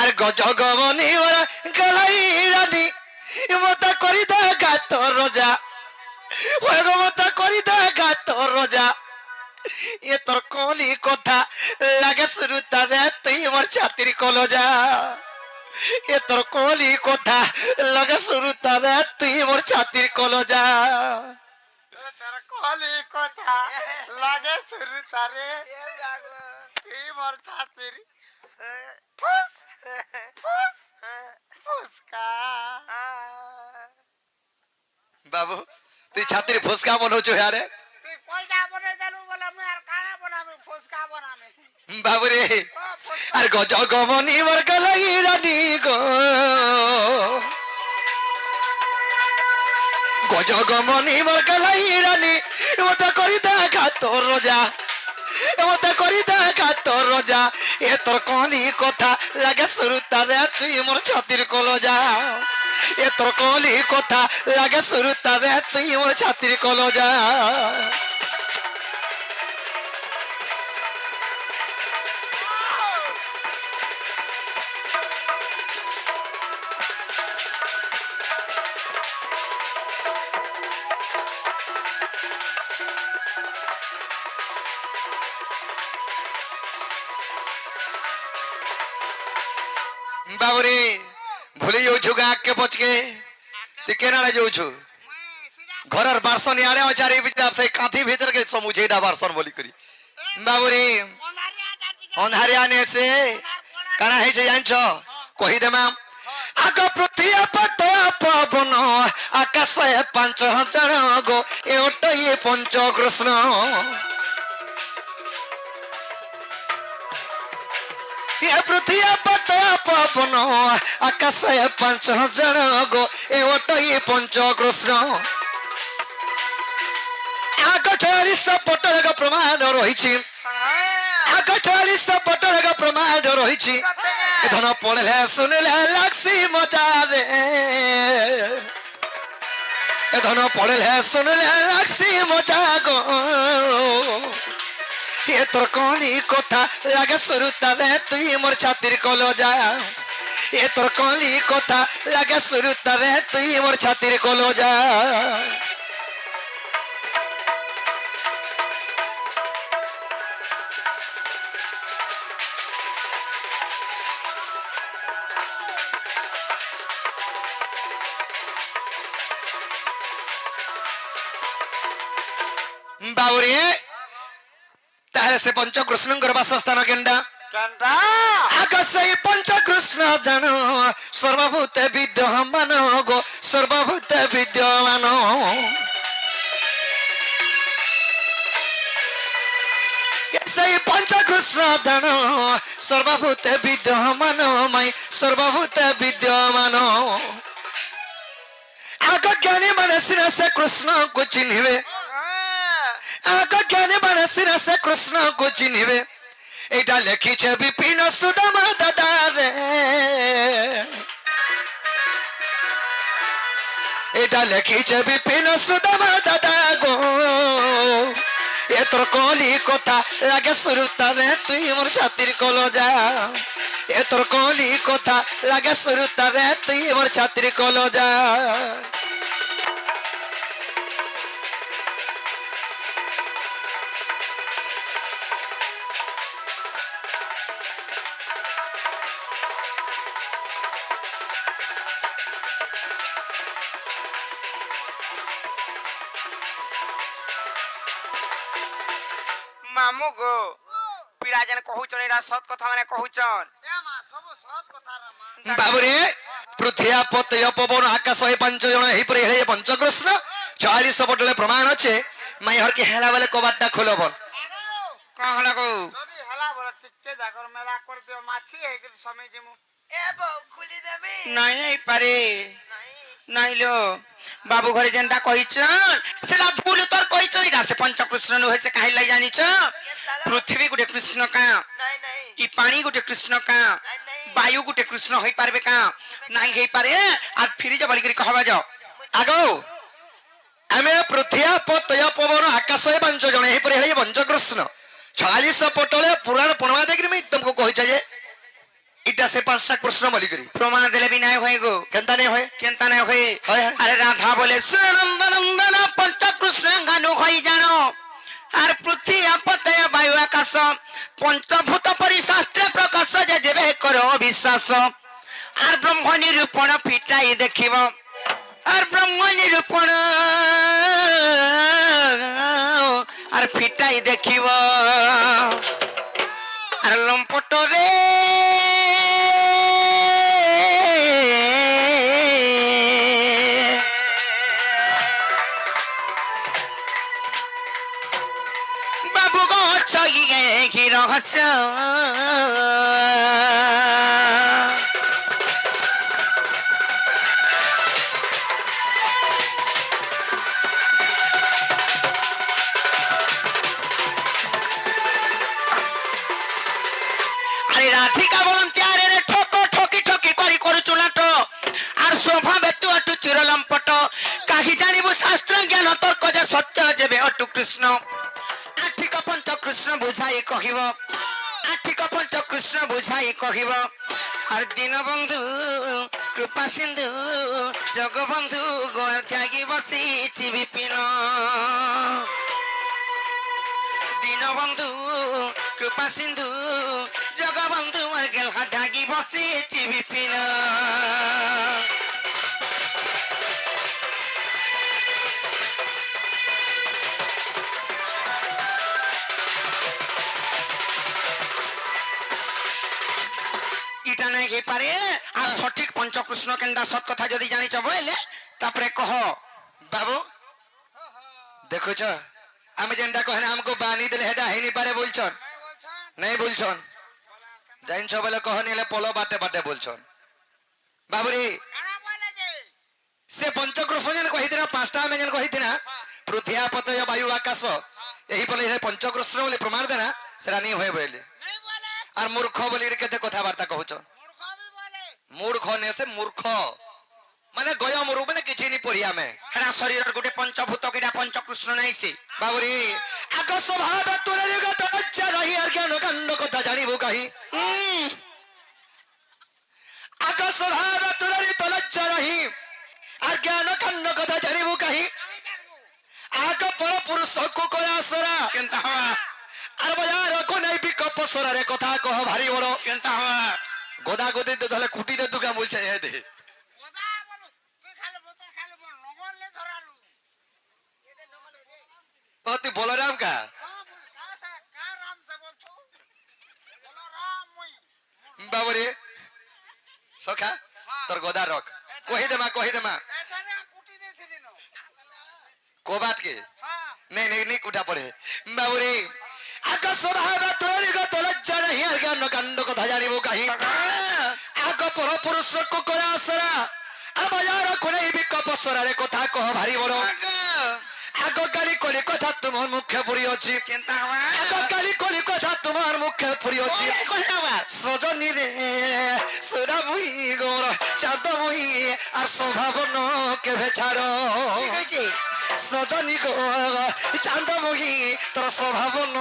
আর গজগমনি ওরা গলাই রানী মতা করি দেখা তোর রোজা ওই গো মতা করি দেখা তোর রোজা এ তোর কলি কথা লাগে শুরু তারে তুই আমার ছাতির কলজা এ তোর কলি কথা লাগে শুরু তারে তুই আমার ছাতির কলজা তোর কলি কথা লাগে শুরু তারে তুই মোর ছাতির ফুস ফুস ফুসকা। বাবু তুই ছাতির ফুসকা বলছো হ্যাঁ তুই কয়টা বনে জানু বলে আমি আর কানা বনামি ফুসকা বনামি। বাবু রে আর গজগমনি মোর গলাই রানী গো গজগমনি মোর গলাই রানী মতা করি দেখা তোর রোজা মতা করি দেখা তোর রোজা এ তোর কলি কথা লাগে শুরু তারে তুই মোর ছাতির কলজা এ তোর কলি কথা লাগে শুরু তারে তুই মোর ছাতির কলজা বাবুরে ভুলে যাচ্ছু গাঁকে পচকে তুই কেনাড়ে যাচ্ছু ঘরের বার্সন ইয়াড়ে অচারি সেই কাঁথি ভিতরকে সমুঝে এটা বার্সন বলি করি বাবুরে অন্ধারিয়া নেছে কানা হয়েছে জানছ কহি দেমা আগ পৃথিবী পট পবন আকাশে 5000 গো এটাই পঞ্চকৃষ্ণ পৃথিবী পট পবন আকাশে 5000 গো এটাই পঞ্চকৃষ্ণ আগ 40 পটর প্রমাণ রয়েছে আগ 40 পটর প্রমাণ রয়েছে ধন পড়লে শুনলে লাগছি মজারে ধন পড়লে শুনলে লাগছি মজা গো এ তোর কলি কথা লাগে শুরু তারে তুই মোর ছাতির কলজা এ তোর কলি কথা লাগে শুরু তারে তুই মোর ছাতির কলজা বাউরে তাহলে সে পঞ্চকৃষ্ণঙ্কর বাসস্থান কেন্ডা আগ সেই পঞ্চকৃষ্ণ জান সর্বভূত বিদ্যমান গো সর্বভূত বিদ্যমান সেই পঞ্চকৃষ্ণ জান সর্বভূত বিদ্যমান মাই সর্বভূত বিদ্যমান আগ জ্ঞানী মনসিনা সে কৃষ্ণ কো চিহ্নিবে আগ জ্ঞানী মনসিনা সে কৃষ্ণ কো চিহ্নিবে এটা লেখিছে বিপিন সুদামা দাদা রে এটা লেখিছে বিপিন সুদামা দাদা গো এ তোর কলি কথা লাগে শুরু তারে তুই মোর ছাতির কলজা এ তোর কলি কথা লাগে শুরু তারে তুই মোর ছাতির কলজা মামু গো পিড়া যেন কহুছন এটা সৎ কথা মানে কহুছন বাবুরে পৃথিবী পতয় পবন আকাশ এই 5 জন এইপরি হেলে পঞ্চকৃষ্ণ 40 পটলে প্রমাণ আছে মাই হর কি হেলা বেলে কবাটটা খোলো বল কহ লাগো যদি হেলা বল ঠিকতে জাগর মেলা করে দিও মাছি হেগির সময় জিমু এ বউ খুলি দেবি নাই পারে নাইলো বাবু ঘরে যেনটা কইছন সেটা ভুল তোর কইছই না সে পঞ্চকৃষ্ণ হইছে কাহি লাই জানিছ পৃথিবী গুটে কৃষ্ণ কা নাই নাই ই পানি গুটে কৃষ্ণ কা বায়ু গুটে কৃষ্ণ হই পারবে কা নাই হই পারে আর ফিরি যা বলি করি কহবা যাও আগো আমি পৃথিবী পতয় পবন আকাশ এই 5 জন এইপরি হেলে পঞ্চকৃষ্ণ 40 পটলে পুরাণ প্রমাণ দেখি আমি तुमको কইছে যে ইটা সে পাঁচটা প্রশ্ন বলি করি প্রমাণ দিলে বি নাই হয়ে গো কেনতা নেই হয় কেনতা নাই হয়ে হয়, হয়। আরে রাধা বলে সুনন্দ নন্দন পঞ্চকৃষ্ণ গানু হই জানো আর পৃথিবী আপতয় বায়ু আকাশ পঞ্চভূত পরিশাস্ত্রে প্রকাশ যে যেবে করো বিশ্বাস আর ব্রহ্ম নিরূপণ ফিটাই দেখিব আর ব্রহ্ম নিরূপণ আর ফিটাই দেখিব আর লম্পট রে বাবু গছ কি রহস্য আরে রাধিকা বলন্তি আরে রে ঠক ঠকি ঠকি করি করুচু নাট আর স্বভাবে তু অটু চিরলম্পট কাহি জানিবু শাস্ত্র জ্ঞান তর্ক যে সত্য যেবে অটু কৃষ্ণ আঠিক পঞ্চ কৃষ্ণ বুঝাই কহিব আঠিক পঞ্চ কৃষ্ণ বুঝাই কহিব আর দীনবন্ধু কৃপা সিন্ধু জগবন্ধু গোয়ার ত্যাগী বসিছি বিপিন দীনবন্ধু কৃপা সিন্ধু জগবন্ধু আর গেলহা ত্যাগী বসিছি বিপিন ইটা নাই পারে আর সঠিক পঞ্চকৃষ্ণ কেন্দ্রা সৎ কথা যদি জানিছ বলে তারপরে কহ বাবু দেখুছ আমি যেটা কহেন আমাকে বানি দিলে হেটা হইনি পারে বলছন নাই বলছন জানছ বলে কহনি হলে পলো বাটে বাটে বলছন বাবুরে সে পঞ্চকৃষ্ণ যেন কহিদিনা পাঁচটা আমি যেন কহিদিনা পৃথিবী পতয় বায়ু আকাশ এই বলে পঞ্চকৃষ্ণ বলে প্রমাণ দেনা সেটা নি হয়ে বলে আর মূর্খ বলি কেতে কথাবার্তা কহুছ মূর্খ নে সে মূর্খ মানে গয় মরু মানে কিছু নি পড়ি আমি হেরা শরীরের গোটে পঞ্চভূত কিটা পঞ্চকৃষ্ণ নাইছে বাবুরি আগ স্বভাব তোর গত লজ্জা রহি আর জ্ঞান কাণ্ড কথা জানিবু কাহি আগ স্বভাব তোর তো লজ্জা রহি আর জ্ঞান কাণ্ড কথা জানিবু কাহি আগ পর পুরুষ কুকরা সরা কেনতা হওয়া আর বাজার কো নাই বিকপ সরারে কথা কহ ভারী বড় কেনতা হওয়া গোদা গোদি তো তাহলে কুটি দে তুকা বলছে হে দে ও তুই বলরাম কা বাবুরে সখা তোর গোদা রক কহি দে মা কোবাট কে नहीं नहीं नहीं कुटा पड़े बाबुरे आग स्वभाव तोर गत लज्जा नहीं আর জ্ঞান কাণ্ড কথা জানিব কাহি আগ পর পুরুষ কুকরা আসরা আর বাজার কোনে বিকপ সরারে কথা কহ ভারী বড় আগ গালি কলি কথা তোমার মুখে পড়ি আছে কেনতা হওয়া আগ গালি কলি কথা তোমার মুখে পড়ি আছে কইনা হওয়া সজনী রে সুরা মুই গোর চাঁদ মুই আর স্বভাব ন কেবে ছাড় ঠিক হইছে সজনী গো চান্দমুখী তোর স্বভাব ন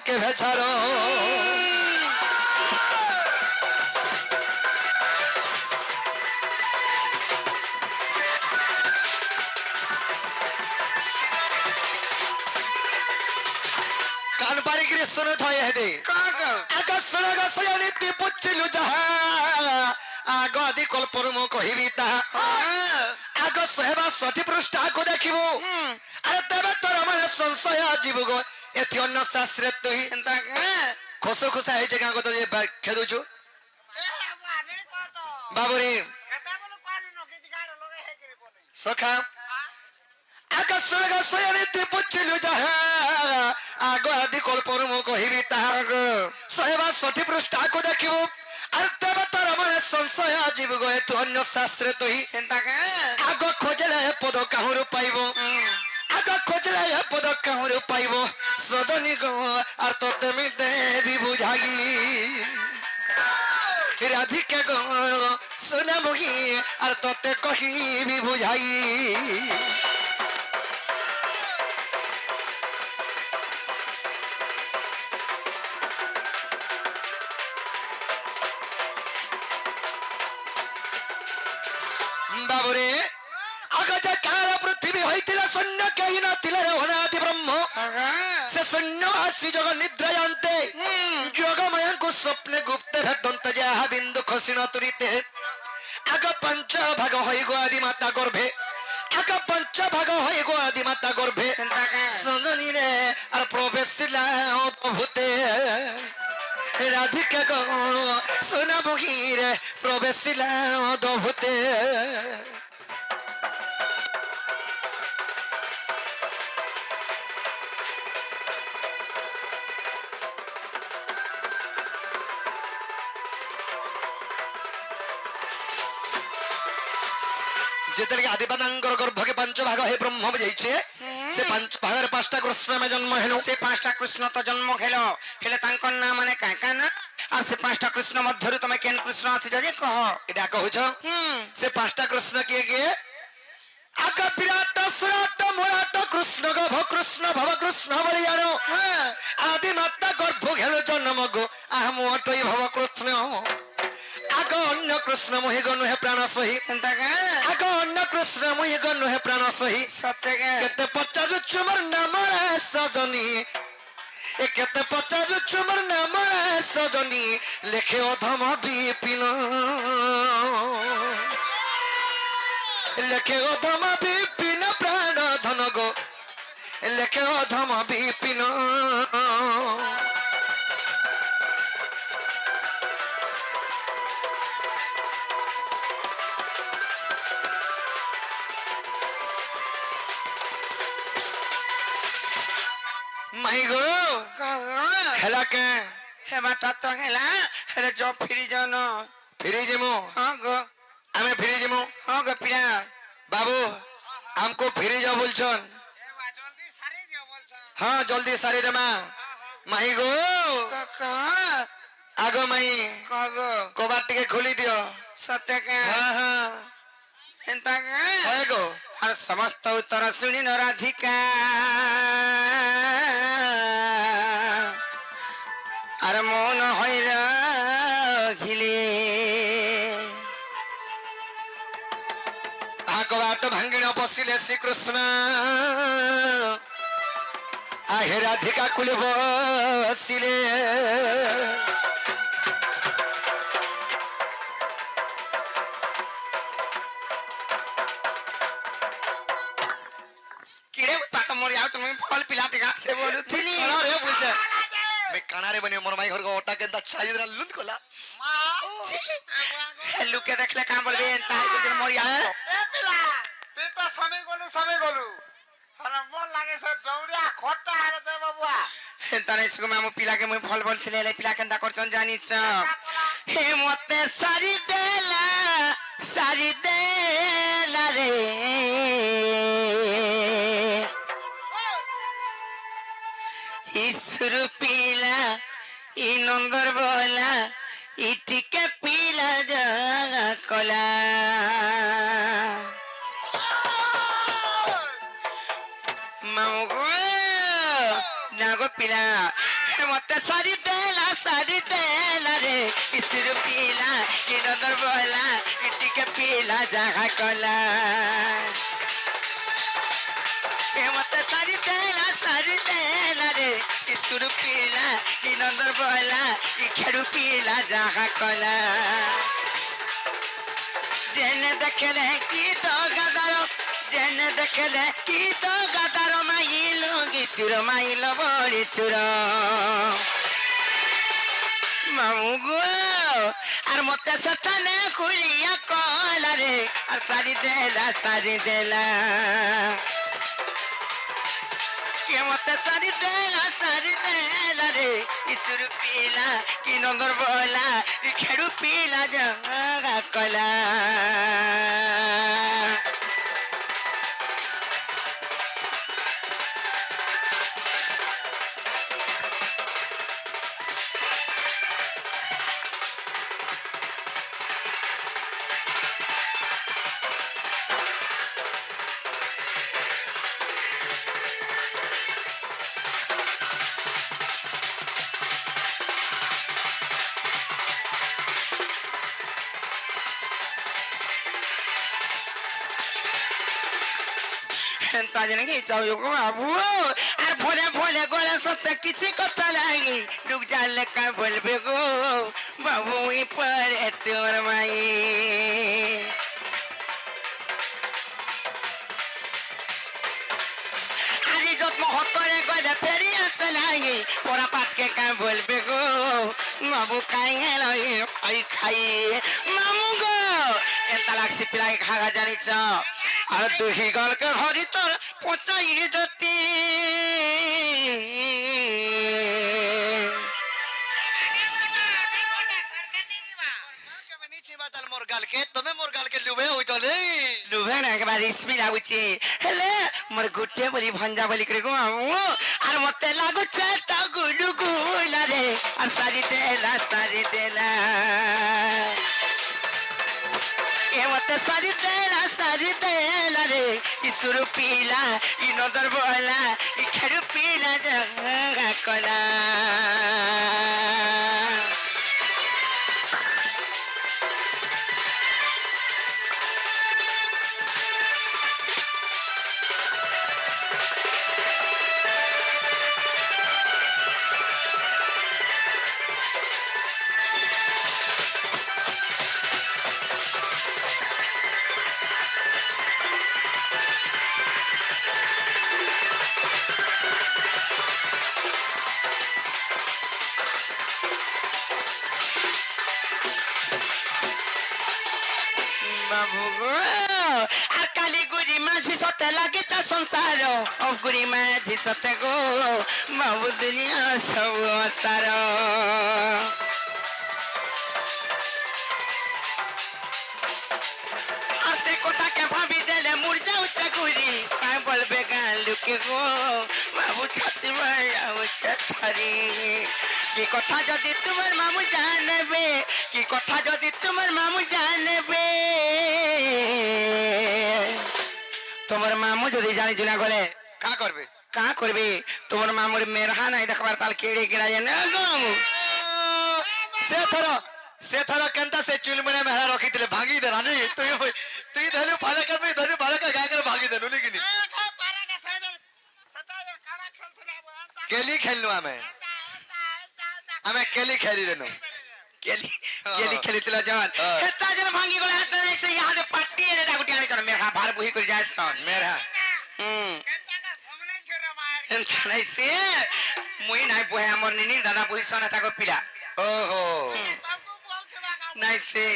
কেবে ছাড় কান পারি গিয়ে শুনে থয়ে হেদে আকাশ শুনে গছয় নীতি পুচ্ছিলু যাহা আগ আদি কল্পর মু কহিবি তাহা আগ সেবা সঠি পৃষ্ঠাକୁ ଦେଖିବୁ আরে তেবে তোর মানে সংশয় জীব গো এতি অন্য শাস্ত্রে তুই কেনতা খোসো খোসা হয়েছে গাঁ কত যে খেদুছু বাবুরে সখা আকাশ গছয় নীতি পুচ্ছিলু যাহা আগ আদি কল্পর মু কহিবি তাহা সেবা সঠি পৃষ্ঠাକୁ ଦେଖିବୁ আরে তেবে তোর মানে সংশয় জীব গো এতি অন্য শাস্ত্রে তুই কেনতা আগ খোঁজলে পদ কাহুরু পাইব আগ খোঁজলে পদ কাহুরু পাইব সদনী গো আর তোতে মি দেবী বুঝাগি রাধিকা গো সোনা মুহি আর তোতে কহিবি বুঝাই বাবুরে আকাশ কাল পৃথিবী হইছিল শূন্য কেই নছিল রে অনাদি ব্রহ্ম সে শূন্য আসি যোগ নিদ্রায়ন্তে যোগময়ଙ୍କୁ স্বপ্নে গুপ্তে ভেটন্তে যাহা বিন্দু খসি নতুরিতে আগ পঞ্চ ভাগ হই গো আদি মাতা গর্ভে আগ পঞ্চ ভাগ হই গো আদি মাতা গর্ভে সজনী রে আর প্রবেশ ভূতে রাধিকা গো সোনা বহিরে প্রবেশ ভূতে যেতেলে আদিপাদাঙ্গর গর্ভকে পঞ্চ ভাগ হয়ে ব্রহ্ম যাইছে সে পঞ্চ ভাগের পাঁচটা কৃষ্ণ জন্ম হেল সে পাঁচটা কৃষ্ণ তো জন্ম খেল হেলে তাঙ্কর না মানে কাকা না আর সে পাঁচটা কৃষ্ণ মধ্যরু তুমি কেন কৃষ্ণ আসিছ যে কহ এটা কହୁছ সে পাঁচটা কৃষ্ণ কিয়ে কিয়ে আকা বিরাট সুরাট মুরাট কৃষ্ণ গভ কৃষ্ণ ভব কৃষ্ণ বলি জানো আদি মাতা গর্ভ ঘেল জন্ম গো আহম অটই ভব কৃষ্ণ আগ অন্য কৃষ্ণ মহি গনু হে প্রাণ সহি আগ অন্য কৃষ্ণ মহি গনু হে প্রাণ সহি সত্যকে কেতে পচারুଛୁ মোর নাম সজনী এ কেতে পচারুଛୁ মোর নাম সজনী লেখে অধম বিপিন লেখে অধম বিপিন প্রাণ ধন গো লেখে অধম বিপিন মাই গো হেলা কে হেবাটা তো হেলা হেলে জব ফিরি জন ফিরি জিমু হ্যাঁ গো আমি ফিরি জিমু হ্যাঁ গো পিরা বাবু हमको ফিরি যাও বলছন हाँ जल्दी सारी देमा माही गो কাকা आगो माही কাগো कबाट टिके खोली दियो সত্যকে हाँ हाँ এন্তাকে है गो আর সমস্ত উত্তর শুনি রাধিকা আর মন হইরা ঘিলে कबाट भांगिण पशिले श्रीकृष्ण आहे राधिका कुले बसिले কিরে পাতা মরি আও তুমি ফল পিলাতে গাছে বলুথিলি रे बुझे मैं कानारे बने मोर माई घर को ओटा केंदा चाहिए रा लुन कोला লুকে দেখলে কাম বলবে তাই বলছে মরি আও এ পিলা তুই তো সময় গলু হলা মন লাগে সে দৌড়িয়া খট্টা হারে দে বাবুয়া তারে সুগম আম পিলাকে মই ফল বলছিলে এলে পিলা কেনটা করছন জানিছ হে মতে সারি দেলা রে ইসুরু পিলা ই নন্দর বলা ইটিকে পিলা জাগা কলা মামু গো নাগো পিলা মতে সারি দেলা রে ইসুরু পিলা ই নন্দর বলা ইটিকে পিলা জাগা কলা মতে সারি দেলা রে ইসুরু পিলা ই নন্দর বলা ই খেড়ু পিলা জাগা কলা জেনে দেখলে কি তো গাদার জেনে দেখলে কি তো গাদার মাইলো গিচুর মাইলো বড়ি চুর মামু গো আর মতে সটানে কুড়িয়া কলা রে আর সারি দেলা কে মতে সারি দেলা রে ইসুর পিলা কি নন্দর বলা ই খেড়ু পিলা জাগা কলা তা জানি কি চাও গো বাবু আর ফলে ফলে গলা সত্যি কিছু কথা লাগে লোক জানলে কা বলবে গো বাবু পরে তোর মাই আরে যত্ন হতরে গলে ফেরি আসতে লাগে পড়া পাটকে কা বলবে গো বাবু কাই গেল খাই খাই মামু গো এন্তা লাগছে পিলাই খাগা জানিছ আর দুহি গলকে ঘরি তোর পচাই দতি মোর গালকে তুমি মোর গালকে লুবে হইতলে লুভে না একবার ইসমি লাগুছে হেলে মোর গুটে বলি ভঞ্জা বলি করে গো আর মতে লাগুছে তা গুলু গুলা রে আর সাজি দেলা এ মতে সাজি দেলা রে ইসুরু পিলা ইনদর বলা ইখেরু পিলা জগা কলা বাবু গো আর কালি গুড়ি মাঝি সতে লাগে তা সংসার গুড়ি মাঝি সতে গো বাবু দুনিয়া সব সার আর সে কথাকে ভাবি দেলে মুর যাচ্ছে গুড়ি কাই বলবে গান লুকে গো বাবু ছাতি মারাচ্ছে থারি কি কথা যদি তোমার মামু জানবে কি কথা যদি তোমার মামু জানবে তোমার মামু যদি জানি জুনা গলে কা করবে কা করবে তোমার মামুর মেরহা নাই দেখবার তাল কেড়ে গেড়া জানে গো মামু সে থর কেনতা সে চুলমনে মেহরা রখি দিলে ভাঙি দে রানী তুই ধরে ভালো করবে ধরে ভালো করে গায় করে ভাঙি দে নুনি কিনি কেলি খেলনু আমি কেলি খেলি দেনু কেলি কেলি খেলিছিল যখন হেতা যেন ভাঙি গলে হাত নাই সে ইহাদে পাটি এনে ডাকুটি আনি তোর মেরহা ভার বহি করে যায় সন মেরা এনতা নাই সে মুই নাই বহে আমর নিনি দাদা বহিছন এটা কো পিলা ওহো নাই সে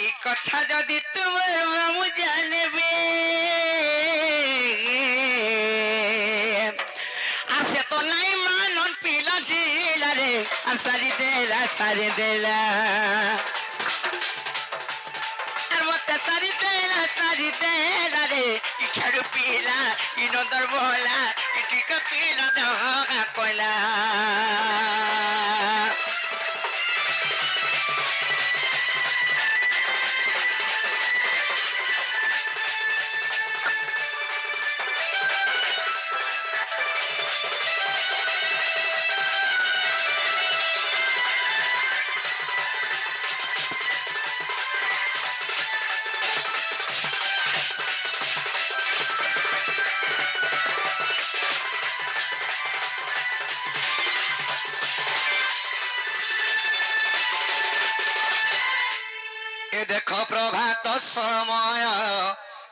এই কথা যদি তোমার মামু জানবে আর সে তো নাই মানন পিলা ছিলা রে আর সারি দেলা আর মতে সারি দেলা রে ই খেড়ু পিলা ই নদর বলা ই ঠিক পিলা দহা কইলা এ দেখো প্রভাত সময়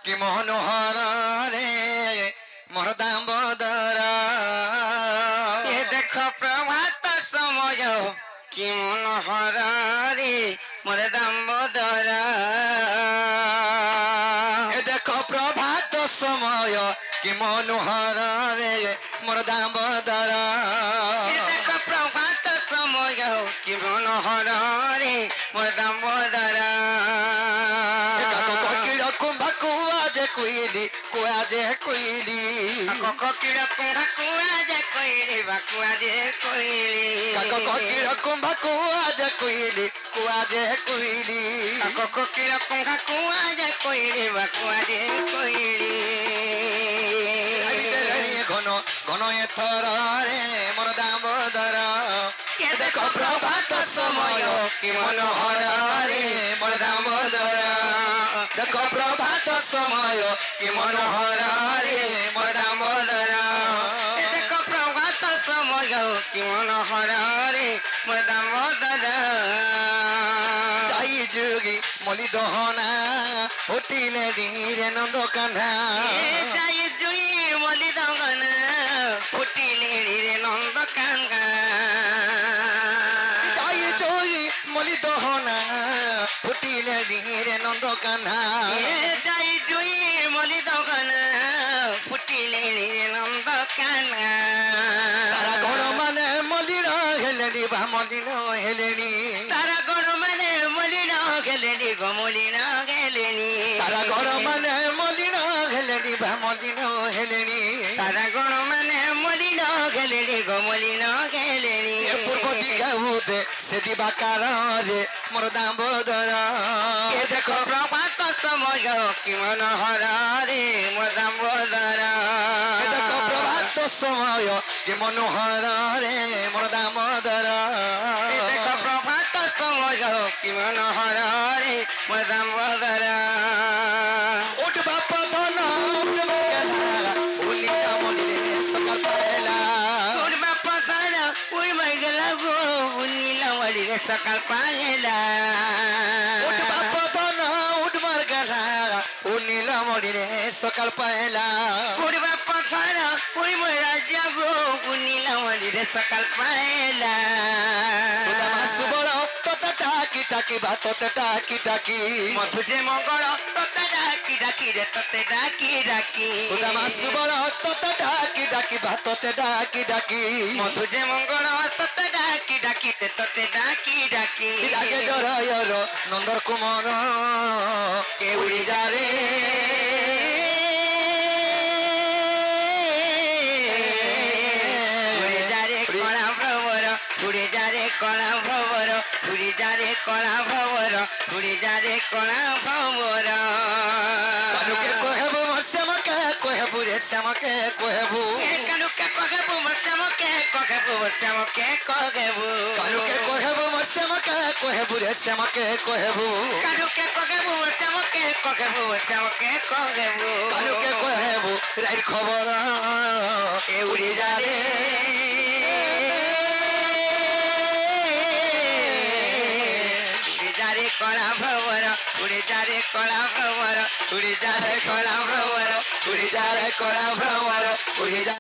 কি মনোহর রে মোর দামোদর এ দেখো প্রভাত সময় কি মনোহর রে মোর দামোদর এ দেখো প্রভাত সময় কি মনোহর রে মোর দামোদর এ দেখো প্রভাত সময় কি মনোহর রে মোর দামোদর কুম্ভা কুয়া যে কুইলি কুয়া যে কুইলি কিড় কুম্ভা কুয়া যে কইলি বা কুয়া যে কইলি কুম্ভা কুয়া যে কুইলি কুয়া যে কুইলি কিড় কুম্ভা কুয়া যে কইলি বা কুয়া যে কইলি ঘন ঘন এথর রে মোর দামোদর দেখো প্রভাত সময় কি মনোহর রে মোর দামোদর দেখো প্রভাত সময় কি মনোহর রে মোর দামোদর এ দেখো প্রভাত সময় কি মনোহর রে মোর দামোদর যাই যোগী মলি দহনা হোটিলে রে নন্দ কান্না যাই জুই মলি দগন ফুটিলে রে নন্দ কাঙ্গা যাই জয়ী মলি দহনা হোটিলে রে নন্দ কান্না যাই জুই মলি দগন ফুটিলে রে নন্দ কাঙ্গা তারা গণ মানে মলির হেলেনি বা মলিন হেলেনি তারা গণ মানে মলিন গেলেনি গো মলিন গেলেনি তারা গণ মানে মলিন হেলেনি বা মলিন হেলেনি তারা গণ মানে মলিন গেলেনি গো মলিন গেলেনি এ পূর্ব দিকে উদে সে দিবা কারে মোর দামোদর এ দেখো প্রভাত সময় কি মনোহর রে মোর দামোদর এ দেখো প্রভাত সময় কি মনোহর রে মোর দামোদর এ দেখো প্রভাত সময় কি মনোহর রে মোর দামোদর উঠ বাপা ধন উঠবে গেলা উনিয়া মনিরে সকাল পেলা উড়বা পাতারা উড়বাই গেলা গো উনিলা ওয়াড়িরে সকাল পাগেলা উঠ বাপা ধন উঠবার গেলা উনিলা মনিরে সকাল পেলা উড়বা পাতারা উড়বাই রাজা গো উনিলা ওয়াড়িরে সকাল পাগেলা সুদামা সুবল তোতে টাকি টাকি ভাততে টাকি টাকি মধু যে মঙ্গল তোতে ডাকি ডাকি রে তোতে ডাকি ডাকি সুদামা সুবল তোতে টাকি টাকি ভাততে টাকি টাকি মধু যে মঙ্গল তোতে ডাকি ডাকি রে তোতে ডাকি ডাকি আগে জরায়র নন্দর কুমার কে উড়ি যা রে উড়ে যা রে কড়া ভ্রমর উড়ে যা রে কড়া ভ্রমর উড়ে যা রে কড়া ভ্রমর উড়ে যা রে কড়া ভ্রমর কানুকে কহেবু মোর শ্যামকে কহেবু রে শ্যামকে কহেবু কানুকে কহেবু মোর শ্যামকে কহেবু মোর শ্যামকে কহেবু কানুকে কহেবু মোর শ্যামকে কহেবু রে শ্যামকে কহেবু কানুকে কহেবু মোর শ্যামকে কহেবু মোর শ্যামকে কহেবু কানুকে কহেবু রাইর খবর এ উড়ি যা রে উড়ে যা রে কড়া ভ্রমর উড়ে যা রে কড়া ভ্রমর উড়ে যা রে কড়া ভ্রমর উড়ি যা রে কড়া ভ্রমর উড়ি যা